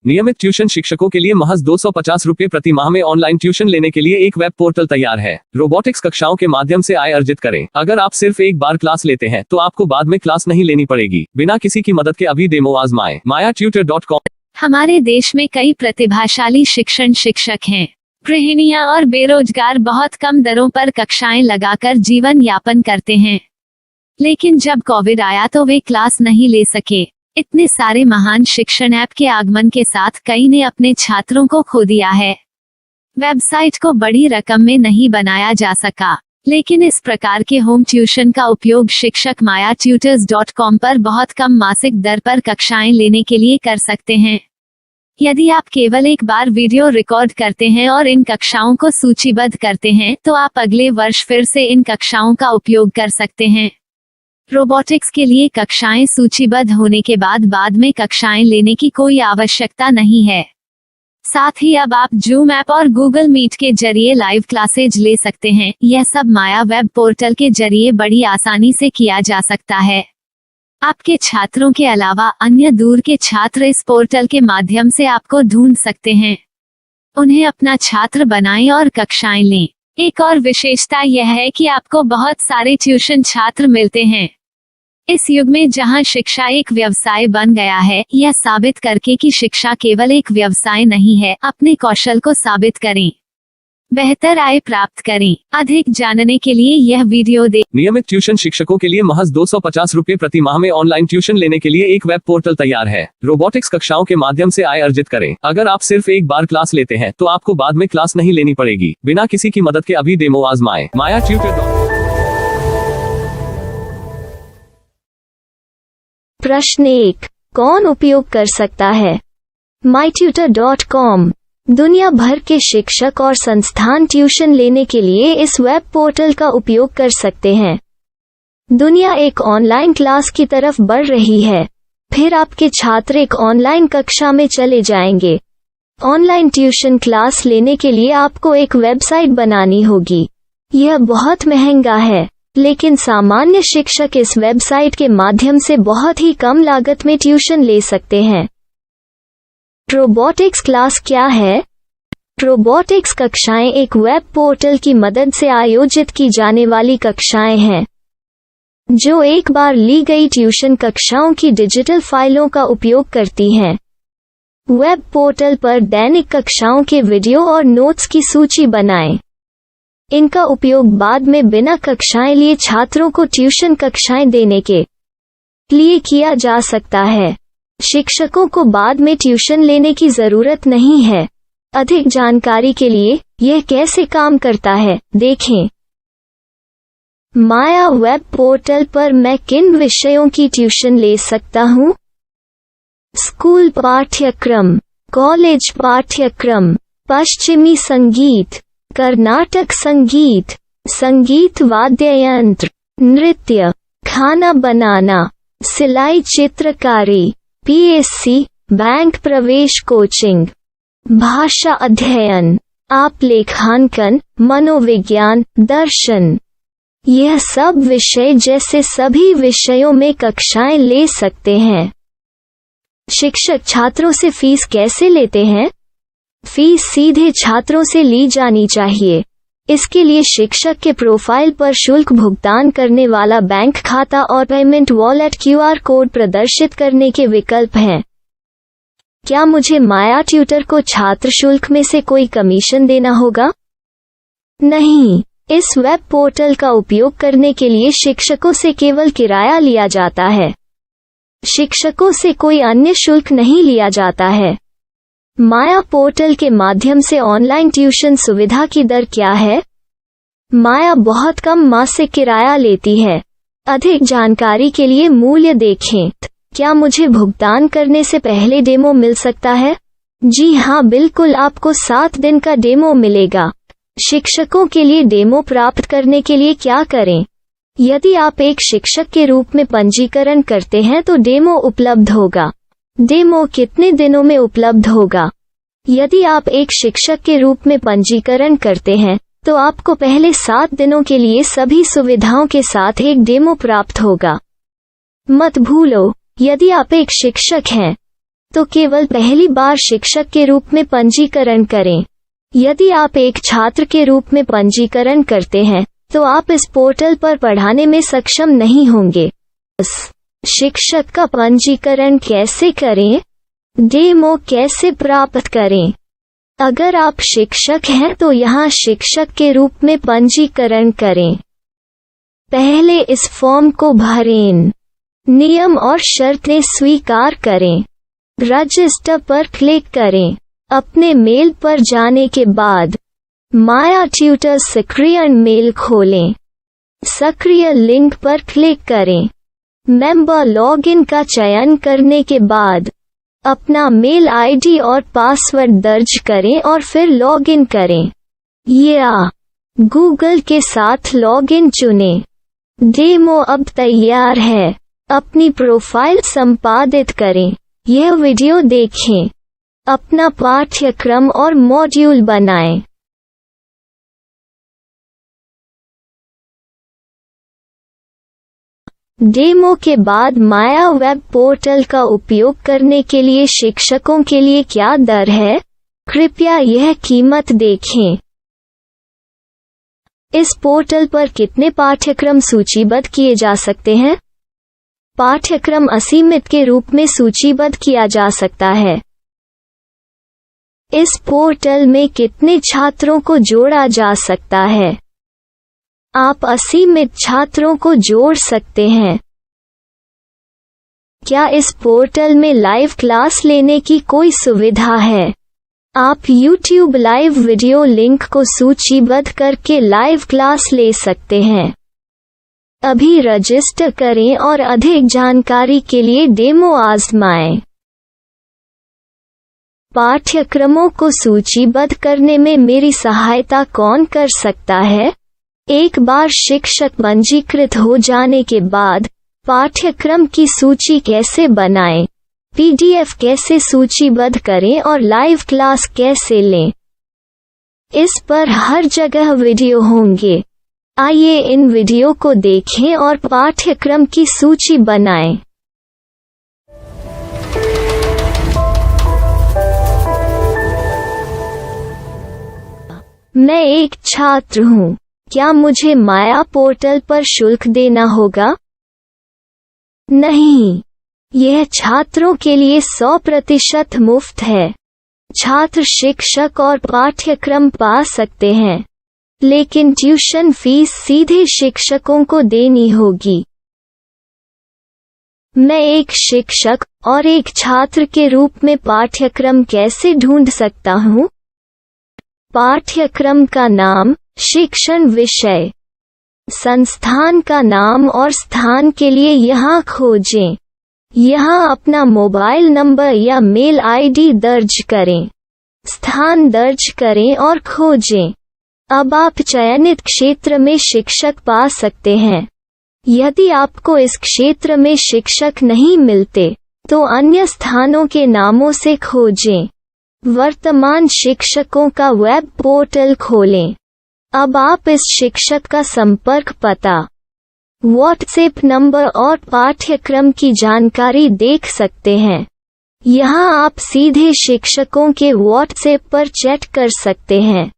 नियमित ट्यूशन शिक्षकों के लिए महज 250 रुपए प्रति माह में ऑनलाइन ट्यूशन लेने के लिए एक वेब पोर्टल तैयार है। रोबोटिक्स कक्षाओं के माध्यम से आय अर्जित करें। अगर आप सिर्फ एक बार क्लास लेते हैं तो आपको बाद में क्लास नहीं लेनी पड़ेगी। बिना किसी की मदद के अभी डेमो आजमाएं। mayatutor.com। हमारे देश में कई प्रतिभाशाली शिक्षक हैं। गृहिणियां और बेरोजगार बहुत कम दरों पर कक्षाएं लगाकर जीवन यापन करते हैं, लेकिन जब कोविड आया तो वे क्लास नहीं ले सके। इतने सारे महान शिक्षण ऐप के आगमन के साथ कई ने अपने छात्रों को खो दिया है। वेबसाइट को बड़ी रकम में नहीं बनाया जा सका, लेकिन इस प्रकार के होम ट्यूशन का उपयोग शिक्षक mayatutors.com पर बहुत कम मासिक दर पर कक्षाएं लेने के लिए कर सकते हैं। यदि आप केवल एक बार वीडियो रिकॉर्ड करते हैं और इन कक्षाओं को सूचीबद्ध करते हैं तो आप अगले वर्ष फिर से इन कक्षाओं का उपयोग कर सकते हैं। रोबोटिक्स के लिए कक्षाएं सूचीबद्ध होने के बाद में कक्षाएं लेने की कोई आवश्यकता नहीं है। साथ ही अब आप जूम ऐप और गूगल मीट के जरिए लाइव क्लासेज ले सकते हैं। यह सब माया वेब पोर्टल के जरिए बड़ी आसानी से किया जा सकता है। आपके छात्रों के अलावा अन्य दूर के छात्र इस पोर्टल के माध्यम से आपको ढूंढ सकते हैं। उन्हें अपना छात्र बनाएं और कक्षाएं लें। एक और विशेषता यह है कि आपको बहुत सारे ट्यूशन छात्र मिलते हैं। इस युग में जहां शिक्षा एक व्यवसाय बन गया है, यह साबित करके कि शिक्षा केवल एक व्यवसाय नहीं है, अपने कौशल को साबित करें, बेहतर आय प्राप्त करें। अधिक जानने के लिए यह वीडियो देखें। नियमित ट्यूशन शिक्षकों के लिए महज 250 रुपए प्रति माह में ऑनलाइन ट्यूशन लेने के लिए एक वेब पोर्टल तैयार है। रोबोटिक्स कक्षाओं के माध्यम से आय अर्जित करें। अगर आप सिर्फ एक बार क्लास लेते हैं तो आपको बाद में क्लास नहीं लेनी पड़ेगी। बिना किसी की मदद के अभी डेमो आजमाएं। mayatutor.com। प्रश्न 1, कौन उपयोग कर सकता है? mytutor.com दुनिया भर के शिक्षक और संस्थान ट्यूशन लेने के लिए इस वेब पोर्टल का उपयोग कर सकते हैं। दुनिया एक ऑनलाइन क्लास की तरफ बढ़ रही है। फिर आपके छात्र एक ऑनलाइन कक्षा में चले जाएंगे। ऑनलाइन ट्यूशन क्लास लेने के लिए आपको एक वेबसाइट बनानी होगी। यह बहुत महंगा है, लेकिन सामान्य शिक्षक इस वेबसाइट के माध्यम से बहुत ही कम लागत में ट्यूशन ले सकते हैं। रोबोटिक्स क्लास क्या है? रोबोटिक्स कक्षाएं एक वेब पोर्टल की मदद से आयोजित की जाने वाली कक्षाएं हैं, जो एक बार ली गई ट्यूशन कक्षाओं की डिजिटल फाइलों का उपयोग करती हैं। वेब पोर्टल पर दैनिक कक्षाओं के वीडियो और नोट्स की सूची बनाएं। इनका उपयोग बाद में बिना कक्षाएं लिए छात्रों को ट्यूशन कक्षाएं देने के लिए किया जा सकता है। शिक्षकों को बाद में ट्यूशन लेने की जरूरत नहीं है। अधिक जानकारी के लिए यह कैसे काम करता है, देखें। माया वेब पोर्टल पर मैं किन विषयों की ट्यूशन ले सकता हूँ? स्कूल पाठ्यक्रम, कॉलेज पाठ्यक्रम, पश्चिमी संगीत, कर्नाटक संगीत, संगीत वाद्य यंत्र, नृत्य, खाना बनाना, सिलाई चित्रकारी, पीएससी, बैंक प्रवेश कोचिंग, भाषा अध्ययन, आप लेखांकन, मनोविज्ञान, दर्शन। यह सब विषय जैसे सभी विषयों में कक्षाएं ले सकते हैं। शिक्षक छात्रों से फीस कैसे लेते हैं? फीस सीधे छात्रों से ली जानी चाहिए। इसके लिए शिक्षक के प्रोफाइल पर शुल्क भुगतान करने वाला बैंक खाता और पेमेंट वॉलेट क्यूआर कोड प्रदर्शित करने के विकल्प हैं। क्या मुझे माया ट्यूटर को छात्र शुल्क में से कोई कमीशन देना होगा? नहीं, इस वेब पोर्टल का उपयोग करने के लिए शिक्षकों से केवल किराया लिया जाता है। शिक्षकों से कोई अन्य शुल्क नहीं लिया जाता है। माया पोर्टल के माध्यम से ऑनलाइन ट्यूशन सुविधा की दर क्या है? माया बहुत कम मासिक किराया लेती है। अधिक जानकारी के लिए मूल्य देखें। क्या मुझे भुगतान करने से पहले डेमो मिल सकता है? जी हाँ, बिल्कुल, आपको 7 दिन का डेमो मिलेगा। शिक्षकों के लिए डेमो प्राप्त करने के लिए क्या करें? यदि आप एक शिक्षक के रूप में पंजीकरण करते हैं तो डेमो उपलब्ध होगा। डेमो कितने दिनों में उपलब्ध होगा? यदि आप एक शिक्षक के रूप में पंजीकरण करते हैं तो आपको पहले 7 दिनों के लिए सभी सुविधाओं के साथ एक डेमो प्राप्त होगा। मत भूलो, यदि आप एक शिक्षक हैं तो केवल पहली बार शिक्षक के रूप में पंजीकरण करें। यदि आप एक छात्र के रूप में पंजीकरण करते हैं तो आप इस पोर्टल पर पढ़ाने में सक्षम नहीं होंगे। शिक्षक का पंजीकरण कैसे करें? डेमो कैसे प्राप्त करें? अगर आप शिक्षक हैं तो यहाँ शिक्षक के रूप में पंजीकरण करें। पहले इस फॉर्म को भरें। नियम और शर्तें स्वीकार करें। रजिस्टर पर क्लिक करें। अपने मेल पर जाने के बाद माया ट्यूटर सक्रिय मेल खोलें। सक्रिय लिंक पर क्लिक करें। मेंबर लॉगिन का चयन करने के बाद अपना मेल आईडी और पासवर्ड दर्ज करें और फिर लॉगिन करें या गूगल के साथ लॉगिन चुनें। डेमो अब तैयार है। अपनी प्रोफाइल संपादित करें। यह वीडियो देखें। अपना पाठ्यक्रम और मॉड्यूल बनाएं। डेमो के बाद माया वेब पोर्टल का उपयोग करने के लिए शिक्षकों के लिए क्या दर है? कृपया यह कीमत देखें। इस पोर्टल पर कितने पाठ्यक्रम सूचीबद्ध किए जा सकते हैं? पाठ्यक्रम असीमित के रूप में सूचीबद्ध किया जा सकता है। इस पोर्टल में कितने छात्रों को जोड़ा जा सकता है? आप असीमित छात्रों को जोड़ सकते हैं। क्या इस पोर्टल में लाइव क्लास लेने की कोई सुविधा है? आप YouTube लाइव वीडियो लिंक को सूचीबद्ध करके लाइव क्लास ले सकते हैं। अभी रजिस्टर करें और अधिक जानकारी के लिए डेमो आजमाएं। पाठ्यक्रमों को सूचीबद्ध करने में मेरी सहायता कौन कर सकता है? एक बार शिक्षक पंजीकृत हो जाने के बाद पाठ्यक्रम की सूची कैसे बनाएं, PDF कैसे सूचीबद्ध करें और लाइव क्लास कैसे लें, इस पर हर जगह वीडियो होंगे। आइए इन वीडियो को देखें और पाठ्यक्रम की सूची बनाएं। मैं एक छात्र हूँ। क्या मुझे माया पोर्टल पर शुल्क देना होगा? नहीं, यह छात्रों के लिए 100% मुफ्त है। छात्र शिक्षक और पाठ्यक्रम पा सकते हैं, लेकिन ट्यूशन फीस सीधे शिक्षकों को देनी होगी। मैं एक शिक्षक और एक छात्र के रूप में पाठ्यक्रम कैसे ढूंढ सकता हूँ? पाठ्यक्रम का नाम, शिक्षण विषय, संस्थान का नाम और स्थान के लिए यहाँ खोजें। यहाँ अपना मोबाइल नंबर या मेल आईडी दर्ज करें। स्थान दर्ज करें और खोजें। अब आप चयनित क्षेत्र में शिक्षक पा सकते हैं। यदि आपको इस क्षेत्र में शिक्षक नहीं मिलते, तो अन्य स्थानों के नामों से खोजें। वर्तमान शिक्षकों का वेब पोर्टल खोलें। अब आप इस शिक्षक का संपर्क पता, व्हाट्सएप नंबर और पाठ्यक्रम की जानकारी देख सकते हैं। यहाँ आप सीधे शिक्षकों के व्हाट्सएप पर चैट कर सकते हैं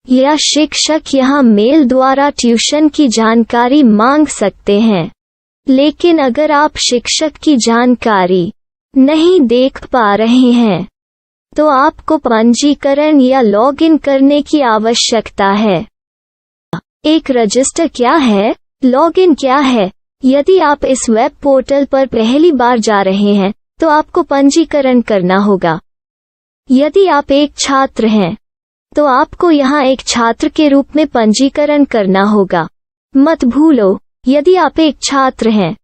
या शिक्षक यहाँ मेल द्वारा ट्यूशन की जानकारी मांग सकते हैं। लेकिन अगर आप शिक्षक की जानकारी नहीं देख पा रहे हैं, तो आपको पंजीकरण या लॉगिन करने की आवश्यकता है। एक रजिस्टर क्या है? लॉगिन क्या है? यदि आप इस वेब पोर्टल पर पहली बार जा रहे हैं, तो आपको पंजीकरण करना होगा। यदि आप एक छात्र हैं, तो आपको यहाँ एक छात्र के रूप में पंजीकरण करना होगा। मत भूलो, यदि आप एक छात्र हैं,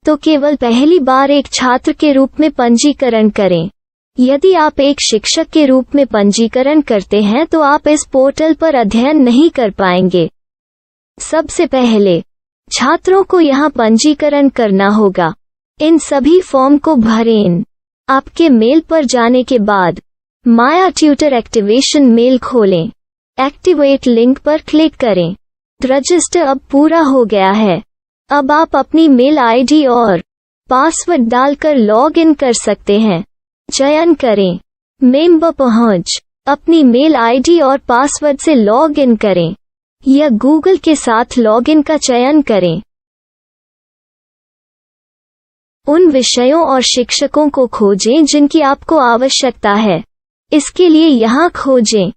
तो केवल पहली बार एक छात्र के रूप में पंजीकरण करें। यदि आप एक शिक्षक के रूप में पंजीकरण करते हैं तो आप इस पोर्टल पर अध्ययन नहीं कर पाएंगे। सबसे पहले छात्रों को यहाँ पंजीकरण करना होगा। इन सभी फॉर्म को भरें। आपके मेल पर जाने के बाद माया ट्यूटर एक्टिवेशन मेल खोलें। एक्टिवेट लिंक पर क्लिक करें। रजिस्टर अब पूरा हो गया है। अब आप अपनी मेल आईडी और पासवर्ड डालकर लॉग इन कर सकते हैं। चयन करें। मेंबर पहुंच। अपनी मेल आईडी और पासवर्ड से लॉग इन करें या गूगल के साथ लॉगिन का चयन करें। उन विषयों और शिक्षकों को खोजें जिनकी आपको आवश्यकता है। इसके लिए यहाँ खोजें।